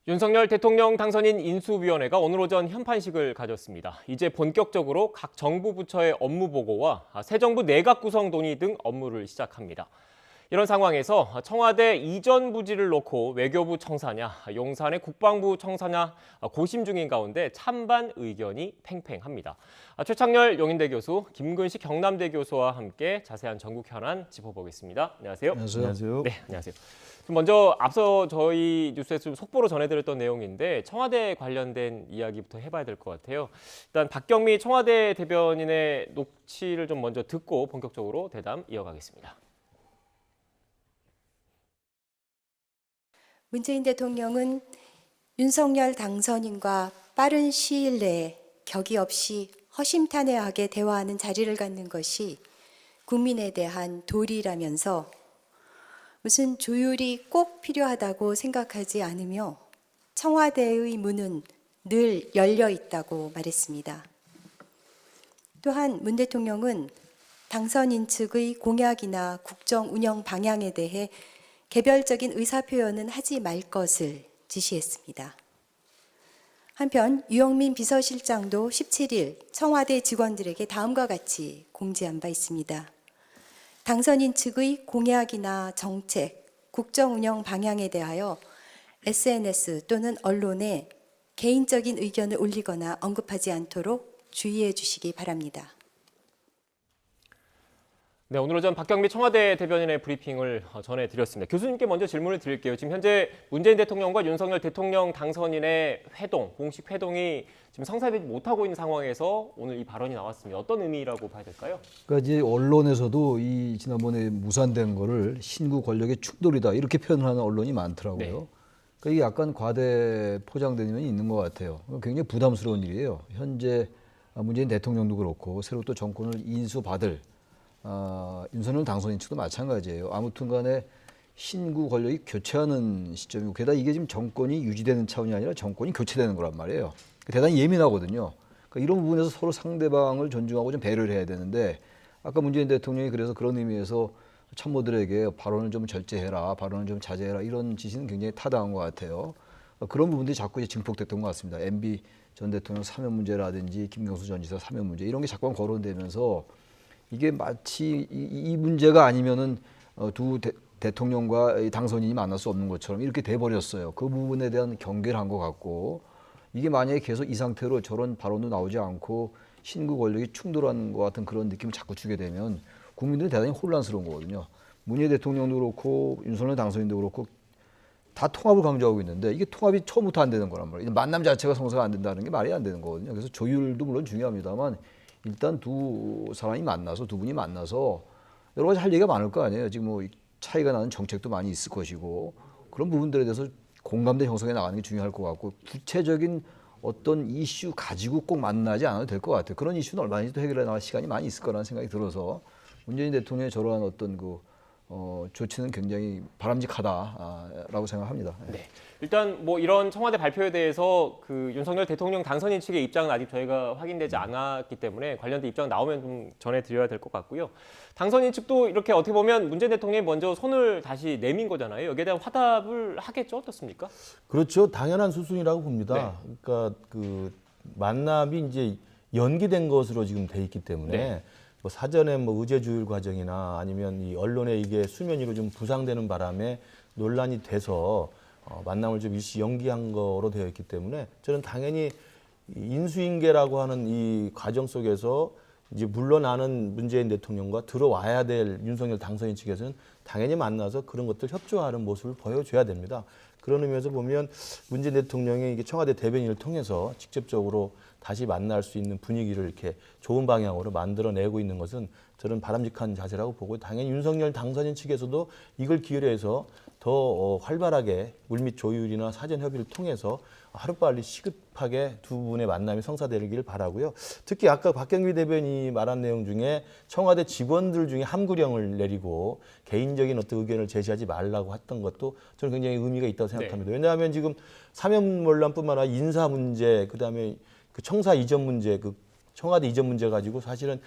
윤석열 대통령 당선인 인수위원회가 오늘 오전 현판식을 가졌습니다. 이제 본격적으로 각 정부 부처의 업무 보고와 새 정부 내각 구성 논의 등 업무를 시작합니다. 이런 상황에서 청와대 이전 부지를 놓고 외교부 청사냐, 용산의 국방부 청사냐 고심 중인 가운데 찬반 의견이 팽팽합니다. 최창렬 용인대 교수, 김근식 경남대 교수와 함께 자세한 전국 현안 짚어보겠습니다. 안녕하세요. 안녕하세요. 네, 안녕하세요. 먼저 앞서 저희 뉴스에서 좀 속보로 전해드렸던 내용인데 청와대 관련된 이야기부터 해봐야 될 것 같아요. 일단 박경미 청와대 대변인의 녹취를 좀 먼저 듣고 본격적으로 대담 이어가겠습니다. 문재인 대통령은 윤석열 당선인과 빠른 시일 내에 격이 없이 허심탄회하게 대화하는 자리를 갖는 것이 국민에 대한 도리라면서 무슨 조율이 꼭 필요하다고 생각하지 않으며 청와대의 문은 늘 열려 있다고 말했습니다. 또한 문 대통령은 당선인 측의 공약이나 국정 운영 방향에 대해 개별적인 의사표현은 하지 말 것을 지시했습니다. 한편 유영민 비서실장도 17일 청와대 직원들에게 다음과 같이 공지한 바 있습니다. 당선인 측의 공약이나 정책, 국정 운영 방향에 대하여 SNS 또는 언론에 개인적인 의견을 올리거나 언급하지 않도록 주의해 주시기 바랍니다. 네, 오늘 오전 박경미 청와대 대변인의 브리핑을 전해드렸습니다. 교수님께 먼저 질문을 드릴게요. 지금 현재 문재인 대통령과 윤석열 대통령 당선인의 회동, 공식 회동이 지금 성사되지 못하고 있는 상황에서 오늘 이 발언이 나왔습니다. 어떤 의미라고 봐야 될까요? 그러니까 이제 언론에서도 이 지난번에 무산된 거를 신구 권력의 충돌이다 이렇게 표현하는 언론이 많더라고요. 네. 그러니까 이게 약간 과대 포장된 면이 있는 것 같아요. 굉장히 부담스러운 일이에요. 현재 문재인 대통령도 그렇고 새로 또 정권을 인수받을 윤석열 당선인 측도 마찬가지예요. 아무튼 간에 신구 권력이 교체하는 시점이고 게다가 이게 지금 정권이 유지되는 차원이 아니라 정권이 교체되는 거란 말이에요. 대단히 예민하거든요. 그러니까 이런 부분에서 서로 상대방을 존중하고 좀 배려를 해야 되는데 아까 문재인 대통령이 그래서 그런 의미에서 참모들에게 발언을 좀 절제해라, 발언을 좀 자제해라 이런 지시는 굉장히 타당한 것 같아요. 그런 부분들이 자꾸 이제 증폭됐던 것 같습니다. MB 전 대통령 사면 문제라든지 김경수 전 지사 사면 문제 이런 게 자꾸 거론되면서 이게 마치 이 문제가 아니면은 두 대통령과 당선인이 만날 수 없는 것처럼 이렇게 돼버렸어요. 그 부분에 대한 경계를 한 것 같고 이게 만약에 계속 이 상태로 저런 발언도 나오지 않고 신구 권력이 충돌하는 것 같은 그런 느낌을 자꾸 주게 되면 국민들이 대단히 혼란스러운 거거든요. 문재인 대통령도 그렇고 윤석열 당선인도 그렇고 다 통합을 강조하고 있는데 이게 통합이 처음부터 안 되는 거란 말이에요. 만남 자체가 성사가 안 된다는 게 말이 안 되는 거거든요. 그래서 조율도 물론 중요합니다만 일단 두 사람이 만나서 두 분이 만나서 여러 가지 할 얘기가 많을 거 아니에요. 지금 뭐 차이가 나는 정책도 많이 있을 것이고 그런 부분들에 대해서 공감대 형성해 나가는 게 중요할 것 같고 구체적인 어떤 이슈 가지고 꼭 만나지 않아도 될 것 같아요. 그런 이슈는 얼마든지 또 해결해 나갈 시간이 많이 있을 거라는 생각이 들어서 문재인 대통령의 저러한 어떤 조치는 굉장히 바람직하다라고 생각합니다. 네. 일단 뭐 이런 청와대 발표에 대해서 그 윤석열 대통령 당선인 측의 입장은 아직 저희가 확인되지 않았기 때문에 관련된 입장 나오면 좀 전해드려야 될 것 같고요. 당선인 측도 이렇게 어떻게 보면 문재인 대통령이 먼저 손을 다시 내민 거잖아요. 여기에 대한 화답을 하겠죠? 어떻습니까? 그렇죠. 당연한 수순이라고 봅니다. 네. 그러니까 그 만남이 이제 연기된 것으로 지금 돼 있기 때문에 네. 뭐 사전에 뭐 의제 조율 과정이나 아니면 이 언론에 이게 수면 위로 좀 부상되는 바람에 논란이 돼서 만남을 좀 일시 연기한 거로 되어 있기 때문에 저는 당연히 인수인계라고 하는 이 과정 속에서 이제 물러나는 문재인 대통령과 들어와야 될 윤석열 당선인 측에서는 당연히 만나서 그런 것들 협조하는 모습을 보여줘야 됩니다. 그런 의미에서 보면 문재인 대통령이 이게 청와대 대변인을 통해서 직접적으로 다시 만날 수 있는 분위기를 이렇게 좋은 방향으로 만들어내고 있는 것은 저는 바람직한 자세라고 보고 당연히 윤석열 당선인 측에서도 이걸 기회로 해서 더 활발하게 물밑 조율이나 사전 협의를 통해서 하루빨리 시급하게 두 분의 만남이 성사되길 바라고요. 특히 아까 박경미 대변인이 말한 내용 중에 청와대 직원들 중에 함구령을 내리고 개인적인 어떤 의견을 제시하지 말라고 했던 것도 저는 굉장히 의미가 있다고 생각합니다. 네. 왜냐하면 지금 사면 논란뿐만 아니라 인사 문제, 그다음에 그 청사 이전 문제, 그 청와대 이전 문제 가지고 사실은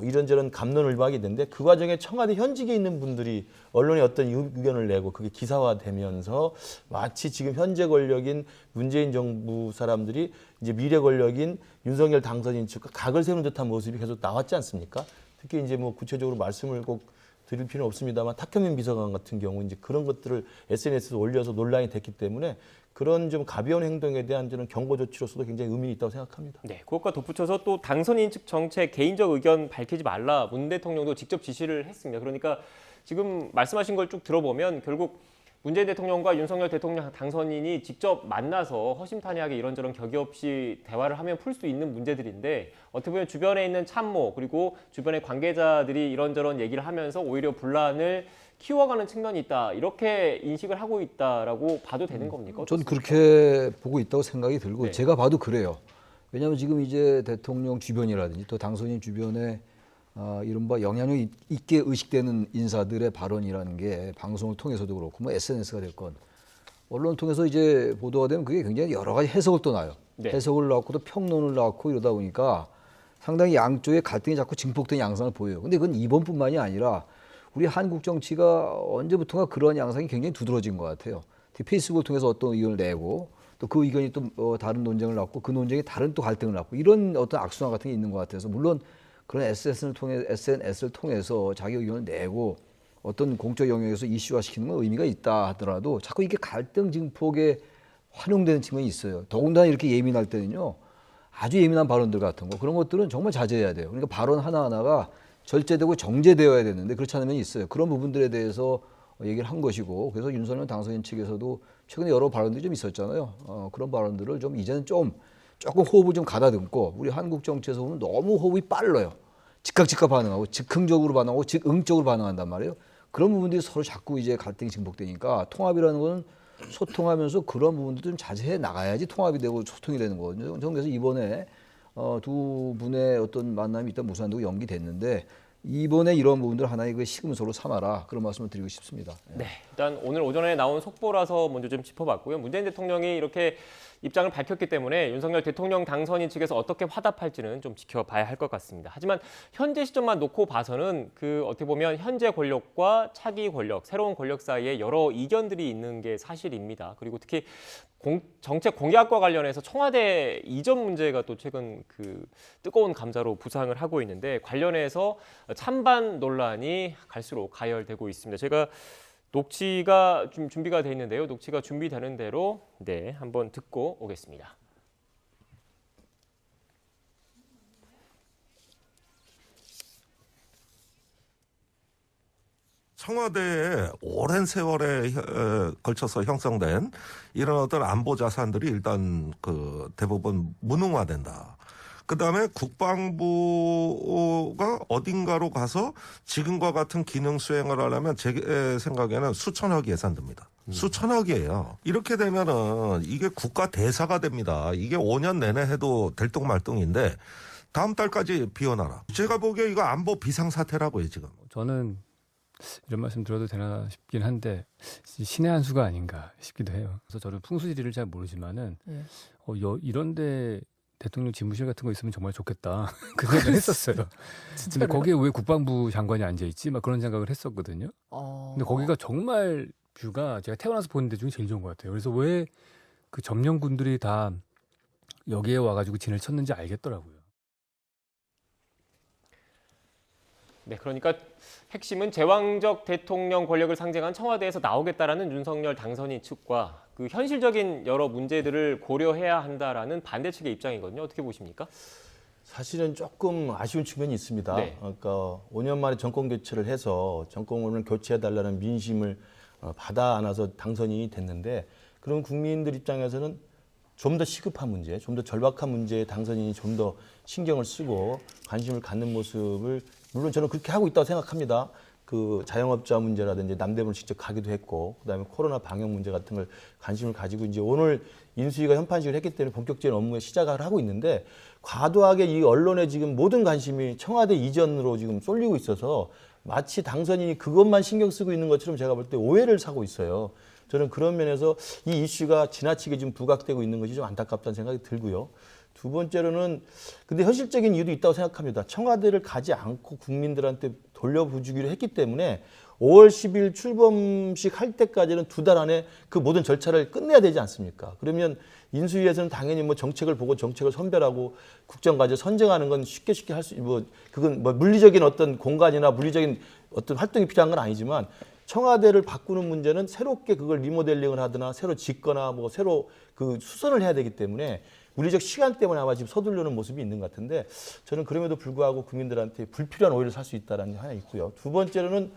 이런저런 갑론을박이 있는데 그 과정에 청와대 현직에 있는 분들이 언론에 어떤 의견을 내고 그게 기사화되면서 마치 지금 현재 권력인 문재인 정부 사람들이 이제 미래 권력인 윤석열 당선인 측과 각을 세우는 듯한 모습이 계속 나왔지 않습니까? 특히 이제 뭐 구체적으로 말씀을 꼭 드릴 필요는 없습니다만 탁현민 비서관 같은 경우 이제 그런 것들을 SNS에 올려서 논란이 됐기 때문에 그런 좀 가벼운 행동에 대한 저는 경고 조치로서도 굉장히 의미가 있다고 생각합니다. 네, 그것과 덧붙여서 또 당선인 측 정책 개인적 의견 밝히지 말라 문 대통령도 직접 지시를 했습니다. 그러니까 지금 말씀하신 걸 쭉 들어보면 결국 문재인 대통령과 윤석열 대통령 당선인이 직접 만나서 허심탄회하게 이런저런 격의 없이 대화를 하면 풀 수 있는 문제들인데 어떻게 보면 주변에 있는 참모 그리고 주변의 관계자들이 이런저런 얘기를 하면서 오히려 분란을 키워가는 측면이 있다. 이렇게 인식을 하고 있다라고 봐도 되는 겁니까? 전 어떻습니까? 그렇게 보고 있다고 생각이 들고 네. 제가 봐도 그래요. 왜냐하면 지금 이제 대통령 주변이라든지 또 당선인 주변에 이른바 영향력 있게 의식되는 인사들의 발언이라는 게 방송을 통해서도 그렇고 뭐 SNS가 됐건 언론을 통해서 이제 보도가 되면 그게 굉장히 여러 가지 해석을 또 나요. 네. 해석을 낳고 또 평론을 낳고 이러다 보니까 상당히 양쪽의 갈등이 자꾸 증폭된 양상을 보여요. 근데 그건 이번뿐만이 아니라 우리 한국 정치가 언제부턴가 그런 양상이 굉장히 두드러진 것 같아요. 특히 페이스북을 통해서 어떤 의견을 내고 또 그 의견이 또 다른 논쟁을 낳고 그 논쟁이 다른 또 갈등을 낳고 이런 어떤 악순환 같은 게 있는 것 같아서 물론 그런 SNS를 통해서 자기 의견을 내고 어떤 공적 영역에서 이슈화시키는 건 의미가 있다 하더라도 자꾸 이게 갈등 증폭에 활용되는 측면이 있어요. 더군다나 이렇게 예민할 때는요. 아주 예민한 발언들 같은 거 그런 것들은 정말 자제해야 돼요. 그러니까 발언 하나하나가 절제되고 정제되어야 되는데 그렇지 않은 면이 있어요. 그런 부분들에 대해서 얘기를 한 것이고 그래서 윤석열 당선인 측에서도 최근에 여러 발언들이 좀 있었잖아요. 그런 발언들을 좀 이제는 조금 호흡을 좀 가다듬고 우리 한국 정치에서 보면 너무 호흡이 빨라요. 즉각 반응하고 즉흥적으로 반응하고 즉응적으로 반응한단 말이에요. 그런 부분들이 서로 자꾸 이제 갈등이 증폭되니까 통합이라는 건 소통하면서 그런 부분도 좀 자제해 나가야지 통합이 되고 소통이 되는 거거든요. 저는 그래서 이번에 두 분의 어떤 만남이 일단 무산되고 연기됐는데 이번에 이런 부분들 하나의 그 시금석으로 삼아라 그런 말씀을 드리고 싶습니다. 네, 일단 오늘 오전에 나온 속보라서 먼저 좀 짚어봤고요. 문재인 대통령이 이렇게 입장을 밝혔기 때문에 윤석열 대통령 당선인 측에서 어떻게 화답할지는 좀 지켜봐야 할 것 같습니다. 하지만 현재 시점만 놓고 봐서는 그 어떻게 보면 현재 권력과 차기 권력, 새로운 권력 사이에 여러 이견들이 있는 게 사실입니다. 그리고 특히 정책 공약과 관련해서 청와대 이전 문제가 또 최근 그 뜨거운 감자로 부상을 하고 있는데 관련해서 찬반 논란이 갈수록 가열되고 있습니다. 제가 녹취가 좀 준비가 돼 있는데요. 녹취가 준비되는 대로 네, 한번 듣고 오겠습니다. 청와대에 오랜 세월에 걸쳐서 형성된 이런 어떤 안보 자산들이 일단 그 대부분 무능화된다. 그다음에 국방부가 어딘가로 가서 지금과 같은 기능 수행을 하려면 제 생각에는 수천억 예산됩니다. 수천억이에요. 이렇게 되면은 이게 국가 대사가 됩니다. 이게 5년 내내 해도 될똥말똥인데 다음 달까지 비워놔라. 제가 보기에 이거 안보 비상사태라고요 지금. 저는 이런 말씀 드려도 되나 싶긴 한데 신의 한 수가 아닌가 싶기도 해요. 그래서 저는 풍수지리를 잘 모르지만은 이런데 대통령 집무실 같은 거 있으면 정말 좋겠다 그 생각을 했었어요. 근데 거기에 왜 국방부 장관이 앉아 있지? 막 그런 생각을 했었거든요. 근데 거기가 정말 뷰가 제가 태어나서 본 데 중에 제일 좋은 것 같아요. 그래서 왜 그 점령군들이 다 여기에 와가지고 진을 쳤는지 알겠더라고요. 네, 그러니까 핵심은 제왕적 대통령 권력을 상징한 청와대에서 나오겠다라는 윤석열 당선인 측과 그 현실적인 여러 문제들을 고려해야 한다라는 반대 측의 입장이거든요. 어떻게 보십니까? 사실은 조금 아쉬운 측면이 있습니다. 네. 그러니까 5년 만에 정권 교체를 해서 정권을 교체해달라는 민심을 받아 안아서 당선이 됐는데 그런 국민들 입장에서는 좀 더 시급한 문제, 좀 더 절박한 문제에 당선인이 좀 더 신경을 쓰고 관심을 갖는 모습을 물론 저는 그렇게 하고 있다고 생각합니다. 그 자영업자 문제라든지 남대문을 직접 가기도 했고 그다음에 코로나 방역 문제 같은 걸 관심을 가지고 이제 오늘 인수위가 현판식을 했기 때문에 본격적인 업무에 시작을 하고 있는데 과도하게 이 언론의 지금 모든 관심이 청와대 이전으로 지금 쏠리고 있어서 마치 당선인이 그것만 신경 쓰고 있는 것처럼 제가 볼 때 오해를 사고 있어요. 저는 그런 면에서 이 이슈가 지나치게 지금 부각되고 있는 것이 좀 안타깝다는 생각이 들고요. 두 번째로는 근데 현실적인 이유도 있다고 생각합니다. 청와대를 가지 않고 국민들한테 돌려주기로 했기 때문에 5월 10일 출범식 할 때까지는 2달 안에 그 모든 절차를 끝내야 되지 않습니까? 그러면 인수위에서는 당연히 뭐 정책을 보고 정책을 선별하고 국정과제 선정하는 건 쉽게 할 수, 그건 뭐 물리적인 어떤 공간이나 물리적인 어떤 활동이 필요한 건 아니지만 청와대를 바꾸는 문제는 새롭게 그걸 리모델링을 하거나 새로 짓거나 뭐 새로 그 수선을 해야 되기 때문에 물리적 시간 때문에 아마 지금 서두르는 모습이 있는 것 같은데 저는 그럼에도 불구하고 국민들한테 불필요한 오해를 살 수 있다는 게 하나 있고요. 두 번째로는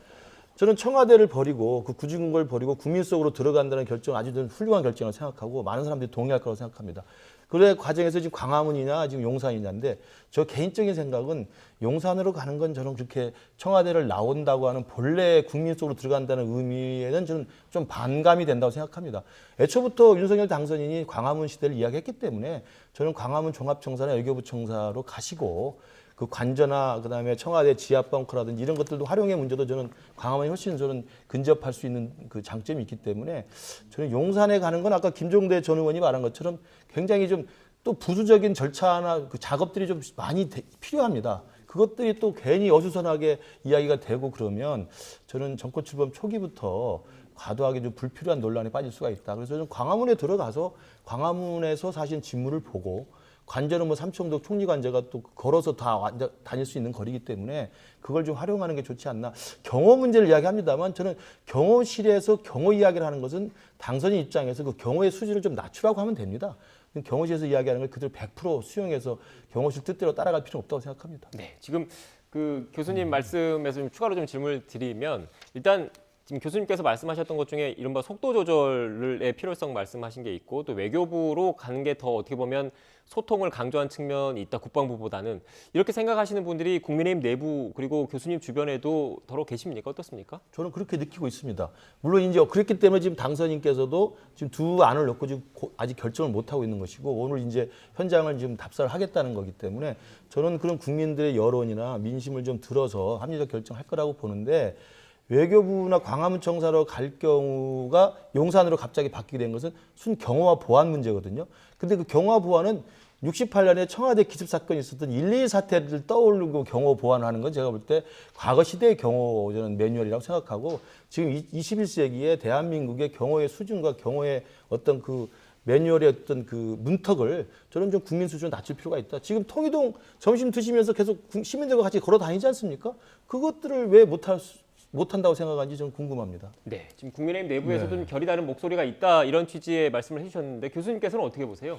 저는 청와대를 버리고 그 구직을 버리고 국민 속으로 들어간다는 결정은 아주 훌륭한 결정을 생각하고 많은 사람들이 동의할 거라고 생각합니다. 그래 과정에서 지금 광화문이냐 지금 용산이냐인데 저 개인적인 생각은 용산으로 가는 건 저는 그렇게 청와대를 나온다고 하는 본래 국민 속으로 들어간다는 의미에는 저는 좀 반감이 된다고 생각합니다. 애초부터 윤석열 당선인이 광화문 시대를 이야기했기 때문에 저는 광화문 종합청사나 외교부 청사로 가시고 그 관저나 그다음에 청와대 지하벙커라든지 이런 것들도 활용의 문제도 저는 광화문이 훨씬 저는 근접할 수 있는 그 장점이 있기 때문에 저는 용산에 가는 건 아까 김종대 전 의원이 말한 것처럼 굉장히 좀 또 부수적인 절차나 그 작업들이 좀 많이 필요합니다. 그것들이 또 괜히 어수선하게 이야기가 되고 그러면 저는 정권 출범 초기부터 과도하게 좀 불필요한 논란에 빠질 수가 있다. 그래서 저는 광화문에 들어가서 광화문에서 사실 진물을 보고 관저는 뭐 삼청동 총리관저가 또 걸어서 다 다닐 수 있는 거리이기 때문에 그걸 좀 활용하는 게 좋지 않나. 경호 문제를 이야기합니다만 저는 경호실에서 경호 이야기를 하는 것은 당선인 입장에서 그 경호의 수준을 좀 낮추라고 하면 됩니다. 경호실에서 이야기하는 걸 그대로 100% 수용해서 경호실 뜻대로 따라갈 필요는 없다고 생각합니다. 네, 지금 그 교수님 말씀에서 좀 추가로 좀 질문을 드리면 일단 지금 교수님께서 말씀하셨던 것 중에 이른바 속도 조절의 필요성 말씀하신 게 있고 또 외교부로 가는 게 더 어떻게 보면 소통을 강조한 측면이 있다 국방부보다는 이렇게 생각하시는 분들이 국민의힘 내부 그리고 교수님 주변에도 더러 계십니까? 어떻습니까? 저는 그렇게 느끼고 있습니다. 물론 이제 그렇기 때문에 지금 당선인께서도 지금 두 안을 놓고 지금 아직 결정을 못 하고 있는 것이고 오늘 이제 현장을 지금 답사를 하겠다는 거기 때문에 저는 그런 국민들의 여론이나 민심을 좀 들어서 합리적 결정할 거라고 보는데 외교부나 광화문 청사로 갈 경우가 용산으로 갑자기 바뀌게 된 것은 순 경호와 보안 문제거든요. 근데 그 경호와 보안은 68년에 청와대 기습 사건이 있었던 1.2 사태를 떠올리고 경호 보완하는 건 제가 볼 때 과거 시대의 경호 저는 매뉴얼이라고 생각하고 지금 21세기에 대한민국의 경호의 수준과 경호의 어떤 그 매뉴얼의 어떤 그 문턱을 저는 좀 국민 수준으로 낮출 필요가 있다. 지금 통이동 점심 드시면서 계속 시민들과 같이 걸어 다니지 않습니까? 그것들을 왜 못한다고 생각하는지 좀 궁금합니다. 네, 지금 국민의힘 내부에서도 좀 결이 다른 목소리가 있다 이런 취지의 말씀을 해주셨는데 교수님께서는 어떻게 보세요?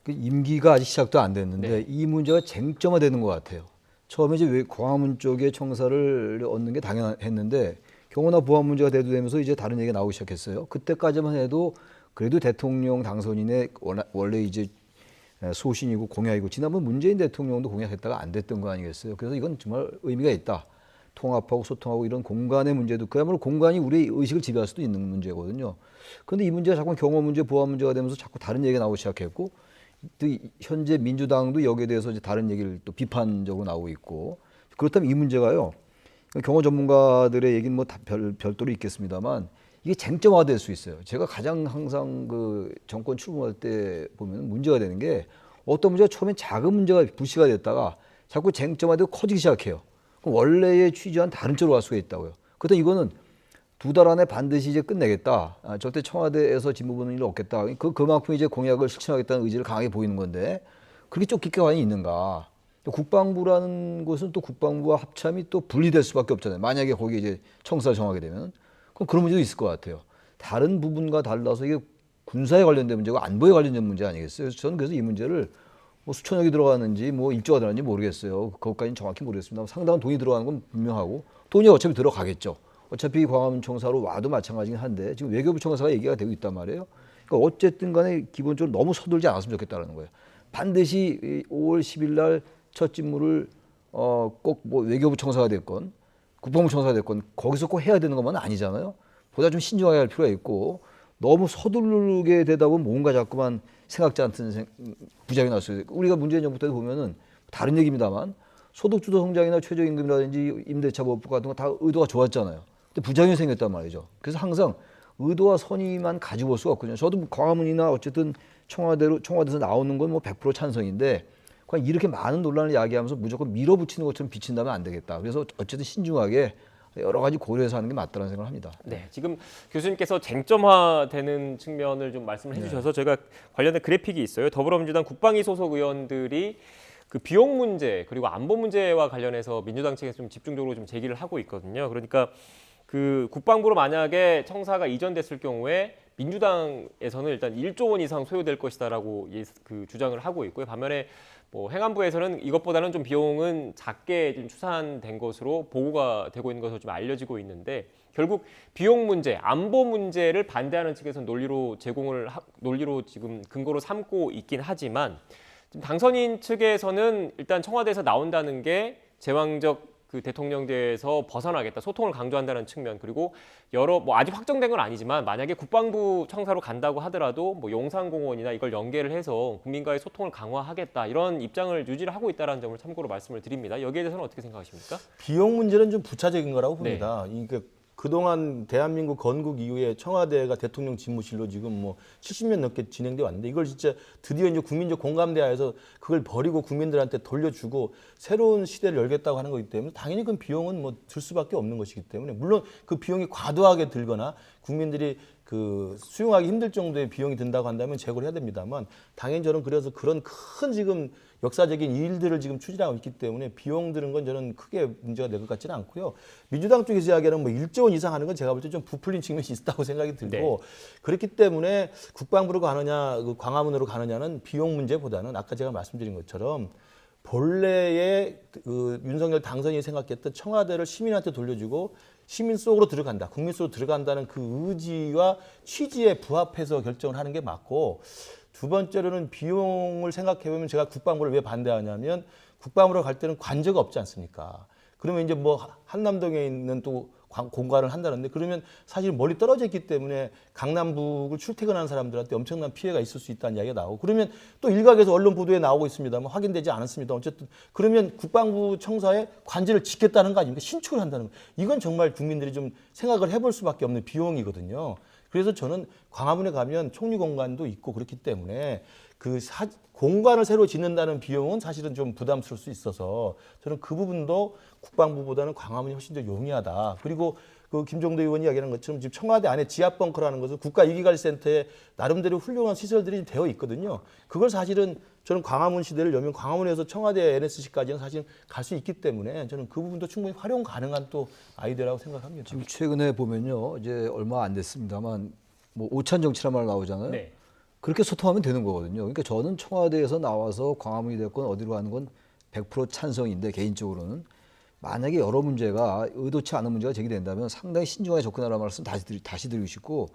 그 임기가 아직 시작도 안 됐는데 네. 이 문제가 쟁점화되는 것 같아요. 처음에 이제 왜 광화문 쪽에 청사를 얻는 게 당연했는데 경호나 보안 문제가 대두되면서 이제 다른 얘기가 나오기 시작했어요. 그때까지만 해도 그래도 대통령 당선인의 원래 이제 소신이고 공약이고 지난번 문재인 대통령도 공약했다가 안 됐던 거 아니겠어요? 그래서 이건 정말 의미가 있다. 통합하고 소통하고 이런 공간의 문제도 그야말로 공간이 우리의 의식을 지배할 수도 있는 문제거든요. 그런데 이 문제가 자꾸 경호 문제, 보안 문제가 되면서 자꾸 다른 얘기가 나오기 시작했고 또 현재 민주당도 여기에 대해서 이제 다른 얘기를 또 비판적으로 나오고 있고 그렇다면 이 문제가요. 경호 전문가들의 얘기는 뭐 다 별도로 있겠습니다만 이게 쟁점화될 수 있어요. 제가 가장 항상 그 정권 출범할 때 보면 문제가 되는 게 어떤 문제가 처음엔 작은 문제가 불씨가 됐다가 자꾸 쟁점화되고 커지기 시작해요. 그럼 원래의 취지와는 다른 쪽으로 갈 수가 있다고요. 그렇다면 이거는 2달 안에 반드시 이제 끝내겠다. 절대 청와대에서 진보보는 일 없겠다. 그만큼 이제 공약을 실천하겠다는 의지를 강하게 보이는 건데 그렇게 쫓길 게 과연 있는가? 또 국방부라는 곳은 또 국방부와 합참이 또 분리될 수밖에 없잖아요. 만약에 거기 이제 청사를 정하게 되면 그럼 그런 문제도 있을 것 같아요. 다른 부분과 달라서 이게 군사에 관련된 문제고 안보에 관련된 문제 아니겠어요? 저는 그래서 이 문제를 뭐 수천억이 들어가는지 뭐 1조가 들어가는지 모르겠어요. 그것까지는 정확히 모르겠습니다. 상당한 돈이 들어가는 건 분명하고 돈이 어차피 들어가겠죠. 어차피 광화문 청사로 와도 마찬가지긴 한데 지금 외교부 청사가 얘기가 되고 있단 말이에요. 그러니까 어쨌든 간에 기본적으로 너무 서둘지 않았으면 좋겠다는 거예요. 반드시 5월 10일 날 첫 직무를 꼭 뭐 외교부 청사가 됐건 국방부 청사가 됐건 거기서 꼭 해야 되는 것만은 아니잖아요. 보다 좀 신중하게 할 필요가 있고 너무 서두르게 되다 보면 뭔가 자꾸만 생각지 않던 부작용이 날 수 있어요. 우리가 문재인 정부 때도 보면은 다른 얘기입니다만 소득주도 성장이나 최저임금이라든지 임대차 보호법 같은 거 다 의도가 좋았잖아요. 근데 부작용이 생겼단 말이죠. 그래서 항상 의도와 선의만 가지고 볼 수가 없거든요. 저도 광화문이나 어쨌든 청와대에서 나오는 건 뭐 100% 찬성인데 그냥 이렇게 많은 논란을 야기하면서 무조건 밀어붙이는 것처럼 비친다면 안 되겠다. 그래서 어쨌든 신중하게 여러 가지 고려해서 하는 게 맞다는 생각을 합니다. 네, 지금 교수님께서 쟁점화되는 측면을 좀 말씀을 해주셔서 저희가 관련된 그래픽이 있어요. 더불어민주당 국방위 소속 의원들이 그 비용 문제 그리고 안보 문제와 관련해서 민주당 측에서 좀 집중적으로 좀 제기를 하고 있거든요. 그러니까 그 국방부로 만약에 청사가 이전됐을 경우에 민주당에서는 일단 1조 원 이상 소요될 것이다라고 그 주장을 하고 있고요. 반면에 뭐 행안부에서는 이것보다는 좀 비용은 작게 좀 추산된 것으로 보고가 되고 있는 것으로 좀 알려지고 있는데 결국 비용 문제, 안보 문제를 반대하는 측에서는 논리로 지금 근거로 삼고 있긴 하지만 지금 당선인 측에서는 일단 청와대에서 나온다는 게 제왕적 그 대통령제에서 벗어나겠다, 소통을 강조한다는 측면 그리고 여러 뭐 아직 확정된 건 아니지만 만약에 국방부 청사로 간다고 하더라도 뭐 용산공원이나 이걸 연계를 해서 국민과의 소통을 강화하겠다 이런 입장을 유지를 하고 있다는 점을 참고로 말씀을 드립니다. 여기에 대해서는 어떻게 생각하십니까? 비용 문제는 좀 부차적인 거라고 봅니다. 그동안 대한민국 건국 이후에 청와대가 대통령 집무실로 지금 뭐 70년 넘게 진행돼 왔는데 이걸 진짜 드디어 이제 국민적 공감대하에서 그걸 버리고 국민들한테 돌려주고 새로운 시대를 열겠다고 하는 거기 때문에 당연히 그 비용은 뭐 들 수밖에 없는 것이기 때문에 물론 그 비용이 과도하게 들거나 국민들이 그 수용하기 힘들 정도의 비용이 든다고 한다면 재고를 해야 됩니다만 당연히 저는 그래서 그런 큰 지금 역사적인 일들을 지금 추진하고 있기 때문에 비용 드는 건 저는 크게 문제가 될 것 같지는 않고요. 민주당 쪽에서 이야기하는 뭐 1조 원 이상 하는 건 제가 볼 때 좀 부풀린 측면이 있다고 생각이 들고 네. 그렇기 때문에 국방부로 가느냐 광화문으로 가느냐는 비용 문제보다는 아까 제가 말씀드린 것처럼 본래의 그 윤석열 당선인이 생각했던 청와대를 시민한테 돌려주고 시민 속으로 들어간다, 국민 속으로 들어간다는 그 의지와 취지에 부합해서 결정을 하는 게 맞고 두 번째로는 비용을 생각해 보면 제가 국방부를 왜 반대하냐면 국방부로 갈 때는 관저가 없지 않습니까? 그러면 이제 뭐 한남동에 있는 또 공간을 한다는데 그러면 사실 멀리 떨어져 있기 때문에 강남북을 출퇴근하는 사람들한테 엄청난 피해가 있을 수 있다는 이야기가 나오고 그러면 또 일각에서 언론 보도에 나오고 있습니다만 확인되지 않았습니다. 어쨌든 그러면 국방부 청사에 관제를 짓겠다는 거 아닙니까? 신축을 한다는 거. 이건 정말 국민들이 좀 생각을 해볼 수밖에 없는 비용이거든요. 그래서 저는 광화문에 가면 총리 공간도 있고 그렇기 때문에 공간을 새로 짓는다는 비용은 사실은 좀 부담스러울 수 있어서 저는 그 부분도 국방부보다는 광화문이 훨씬 더 용이하다. 그리고 그 김종대 의원이 이야기하는 것처럼 지금 청와대 안에 지하 벙커라는 것은 국가위기관리센터에 나름대로 훌륭한 시설들이 되어 있거든요. 그걸 사실은 저는 광화문 시대를 열면 광화문에서 청와대 NSC까지는 사실 갈 수 있기 때문에 저는 그 부분도 충분히 활용 가능한 또 아이디어라고 생각합니다. 지금 최근에 보면요, 이제 얼마 안 됐습니다만 뭐 오찬 정치란 말 나오잖아요. 네. 그렇게 소통하면 되는 거거든요. 그러니까 저는 청와대에서 나와서 광화문이 됐건 어디로 가는 건 100% 찬성인데 개인적으로는 만약에 여러 문제가 의도치 않은 문제가 제기된다면 상당히 신중하게 접근하라는 말씀 다시 드리고 싶고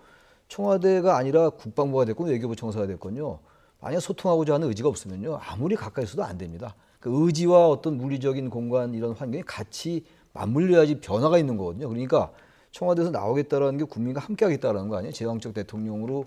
청와대가 아니라 국방부가 됐건 외교부 청사가 됐건요. 만약 소통하고자 하는 의지가 없으면요. 아무리 가까이 있어도 안 됩니다. 그 의지와 어떤 물리적인 공간 이런 환경이 같이 맞물려야지 변화가 있는 거거든요. 그러니까 청와대에서 나오겠다라는 게 국민과 함께 하겠다라는 거 아니에요. 제왕적 대통령으로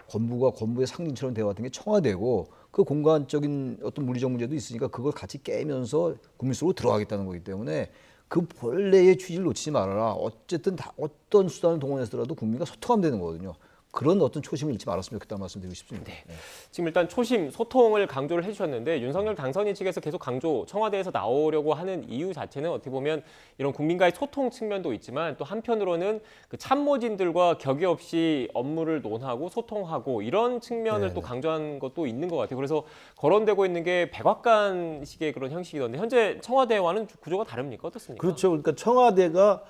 권부의 상징처럼 되어왔던 게 청와대고 그 공간적인 어떤 물리적 문제도 있으니까 그걸 같이 깨면서 국민 속으로 들어가겠다는 거기 때문에 그 본래의 취지를 놓치지 말아라. 어쨌든 어떤 수단을 동원해서라도 국민과 소통하면 되는 거거든요. 그런 어떤 초심을 잃지 말았으면 좋겠다는 말씀 드리고 싶습니다. 네. 지금 일단 초심, 소통을 강조를 해주셨는데 윤석열 당선인 측에서 계속 청와대에서 나오려고 하는 이유 자체는 어떻게 보면 이런 국민과의 소통 측면도 있지만 또 한편으로는 그 참모진들과 격의 없이 업무를 논하고 소통하고 이런 측면을 또 강조한 것도 있는 것 같아요. 그래서 거론되고 있는 게 백악관식의 그런 형식이던데 현재 청와대와는 구조가 다릅니까? 어떻습니까? 그렇죠. 그러니까 청와대가